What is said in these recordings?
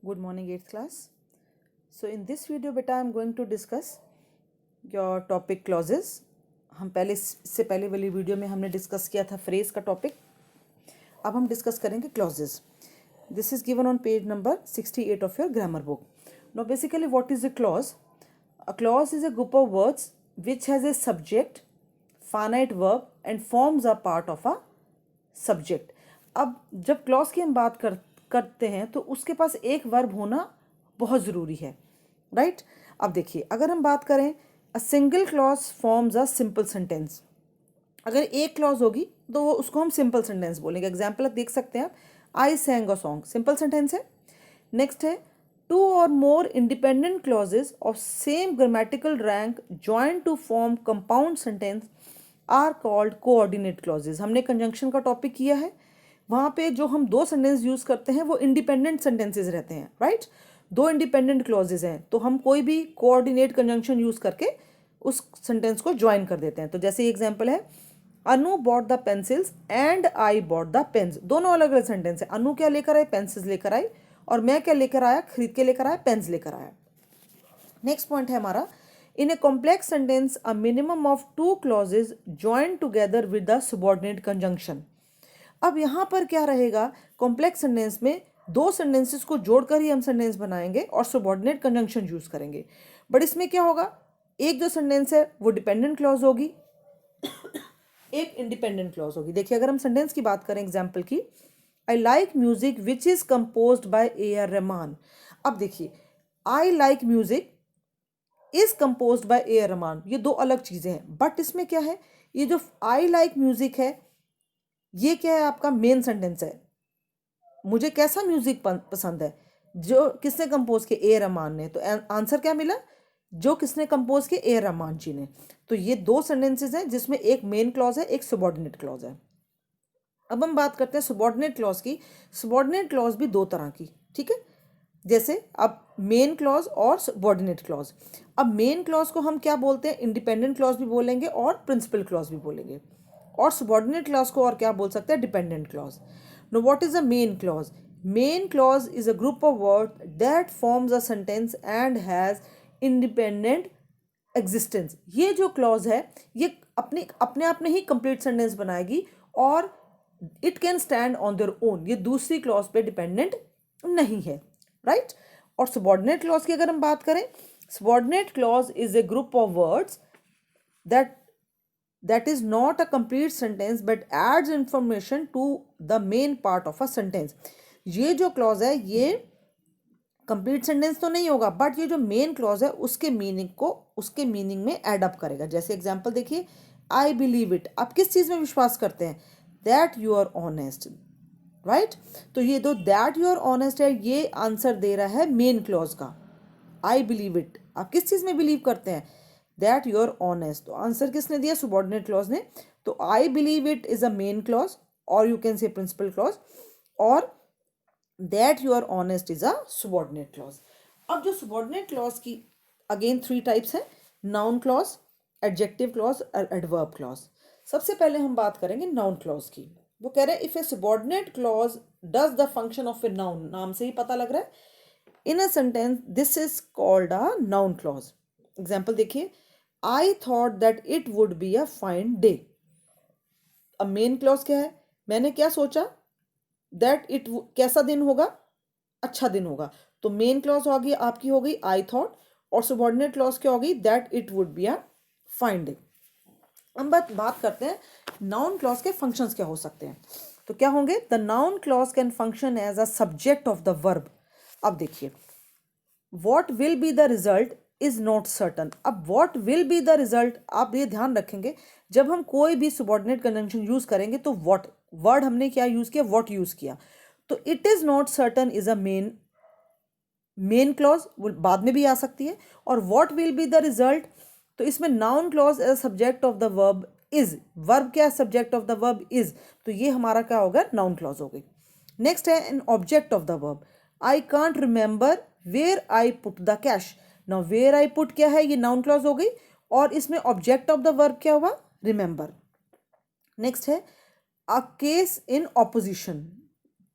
Good morning 8th class. So in this video beta I am going to discuss your topic clauses. हम पहले इससे पहले वाली video में हमने डिस्कस किया था फ्रेज का टॉपिक. अब हम डिस्कस करेंगे clauses. This is given on page number 68 of your grammar book. Now basically what is a clause? A clause is a group of words which has a subject, finite verb and forms a part of a subject. अब जब clause की हम बात करते हैं तो उसके पास एक वर्ब होना बहुत ज़रूरी है, राइट? अब देखिए, अगर हम बात करें a single clause forms a simple sentence. अगर एक क्लॉज होगी तो वो उसको हम सिंपल सेंटेंस बोलेंगे. एग्जाम्पल देख सकते हैं आप, I sang a song, simple sentence है. नेक्स्ट है, टू और more independent clauses of same grammatical rank join to form compound sentence are called coordinate clauses. हमने कंजंक्शन का टॉपिक किया है. वहाँ पे जो हम दो सेंटेंस यूज़ करते हैं वो इंडिपेंडेंट सेंटेंसेस रहते हैं, राइट? दो इंडिपेंडेंट क्लॉजेज हैं तो हम कोई भी कोऑर्डिनेट कंजंक्शन यूज़ करके उस सेंटेंस को ज्वाइन कर देते हैं. तो जैसे एग्जांपल है, Anu bought the pencils and I bought the pens. दोनों अलग अलग सेंटेंस है. अनु क्या लेकर आई? पेंसिल्स लेकर आई. और मैं क्या लेकर आया? खरीद के लेकर आया, पेन्स लेकर आया. नेक्स्ट पॉइंट है हमारा, in a complex sentence a minimum of two clauses join together with the subordinate conjunction. अब यहाँ पर क्या रहेगा? कॉम्प्लेक्स सेंटेंस में दो सेंटेंसेस को जोड़कर ही हम सेंटेंस बनाएंगे और सबऑर्डिनेट कंजंक्शन यूज करेंगे. बट इसमें क्या होगा? एक जो सेंटेंस है वो डिपेंडेंट क्लॉज होगी, एक इंडिपेंडेंट क्लॉज होगी. देखिए, अगर हम सेंटेंस की बात करें एग्जाम्पल की, I like music which is composed bye A.R. Rahman. अब देखिए, I like music is composed bye A.R. Rahman, ये दो अलग चीजें हैं. बट इसमें क्या है, ये जो आई लाइक म्यूजिक है ये क्या है? आपका मेन सेंटेंस है. मुझे कैसा म्यूजिक पसंद है, जो किसने कंपोज किया? A.R. रहमान ने. तो आंसर क्या मिला? जो किसने कंपोज किया? A.R. रहमान जी ने. तो ये दो सेंटेंसेस हैं जिसमें एक मेन क्लॉज है, एक सबऑर्डिनेट क्लॉज है. अब हम बात करते हैं सबऑर्डिनेट क्लॉज की. सबऑर्डिनेट क्लॉज भी दो तरह की, ठीक है? जैसे अब मेन क्लॉज और सबऑर्डिनेट क्लॉज. अब मेन क्लॉज को हम क्या बोलते हैं? इंडिपेंडेंट क्लॉज भी बोलेंगे और प्रिंसिपल क्लॉज भी बोलेंगे. और सबऑर्डिनेट क्लॉज को और क्या बोल सकते हैं? Dependent clause. Now, what is a main clause? Main clause is a group of word that forms a sentence and has independent existence. ये जो क्लॉज है ये अपने अपने आप में ही कंप्लीट सेंटेंस बनाएगी और it can stand on their own. ये दूसरी क्लॉज पे डिपेंडेंट नहीं है, राइट? और सबऑर्डिनेट क्लॉज की अगर हम बात करें, subordinate clause is a group of words that is not a complete sentence but adds information to the main part of a sentence. ये जो क्लॉज है ये कंप्लीट सेंटेंस तो नहीं होगा, बट ये जो मेन क्लॉज है उसके मीनिंग को उसके मीनिंग में एड अप करेगा. जैसे एग्जांपल देखिए, आई बिलीव इट. आप किस चीज़ में विश्वास करते हैं? That you are honest, right? तो ये दो दैट यू आर ऑनेस्ट है, ये आंसर दे रहा है मेन क्लॉज का. आई बिलीव इट, आप किस चीज़ में बिलीव करते हैं? That you are honest. तो आंसर किसने दिया? सबऑर्डिनेट क्लॉज ने. तो I believe it is a main clause और you can say principal clause, और that you are honest is a subordinate clause. अब जो सबऑर्डिनेट क्लॉज की अगेन थ्री टाइप्स है, नाउन क्लॉज, एडजेक्टिव क्लॉज और adverb clause. सबसे पहले हम बात करेंगे नाउन क्लॉज की. वो कह रहे हैं if a subordinate clause does the function of a noun. नाम से ही पता लग रहा है, in a sentence this is called a noun clause. Example देखिए, I thought that it would be a fine day. अब मेन क्लॉज क्या है? मैंने क्या सोचा? दैट इट कैसा दिन होगा? अच्छा दिन होगा. तो मेन क्लॉज होगी आपकी, हो गई आई थॉट, और सबऑर्डिनेट क्लॉज क्या होगी? That it would be a fine day. हम बात करते हैं नाउन क्लॉज के फंक्शंस क्या हो सकते हैं. तो क्या होंगे? The noun clause can function as a subject of the verb. अब देखिए, what will be the result is not certain. अब what will be the result, आप ये ध्यान रखेंगे जब हम कोई भी सबऑर्डिनेट कंजंक्शन यूज करेंगे तो वॉट वर्ड हमने क्या यूज किया? वॉट यूज किया. तो it is not certain is a main clause, वो बाद में भी आ सकती है. और what will be the result, तो इसमें noun clause as subject of the verb is. Verb क्या? Subject of the verb is. तो ये हमारा क्या होगा? नाउन क्लॉज हो गई. नेक्स्ट है an object of the verb. I can't remember where I put the cash. Now where I put क्या है? ये नाउन क्लॉज हो गई और इसमें ऑब्जेक्ट ऑफ द वर्ब क्या हुआ? रिमेंबर. नेक्स्ट है अ केस इन ऑपोजिशन.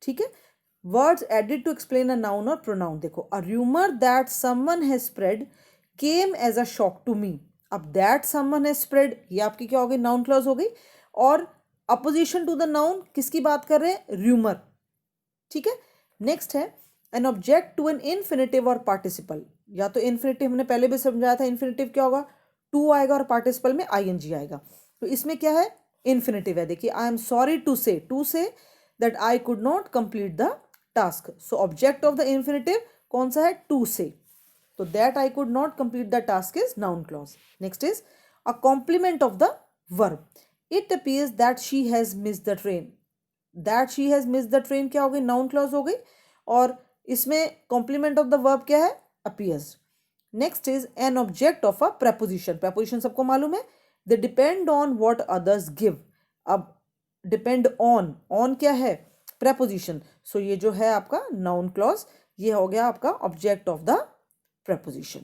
ठीक है, words added to explain a noun और प्रोनाउन। देखो, a rumour that someone has spread came as a shock to me. अब दैट समवन हैज स्प्रेड, ये आपकी क्या हो गई, नाउन क्लॉज हो गई। और अपोजिशन टू द नाउन किसकी बात कर रहे हैं, रूमर। ठीक है, नेक्स्ट है an object to an infinitive और पार्टिसिपल। या तो इन्फिनेटिव हमने पहले भी समझाया था, इन्फिनेटिव क्या होगा, टू आएगा और पार्टिसिपल में आईएनजी आएगा। तो इसमें क्या है, इन्फिनेटिव है। देखिए, I am sorry to say that I could not complete the task. So object of the infinitive कौन सा है, टू से। तो that I could not complete the task is noun clause. Next is a complement of the verb. It appears that she has miss the train. That she has miss the train क्या हो गई, noun clause हो गई। और इसमें complement of the verb क्या है, appears. Next is an object of a preposition। preposition सबको मालूम है, they depend on what others give. अब डिपेंड ऑन क्या है, preposition। सो ये जो है आपका नाउन क्लॉज, ये हो गया आपका ऑब्जेक्ट ऑफ द preposition।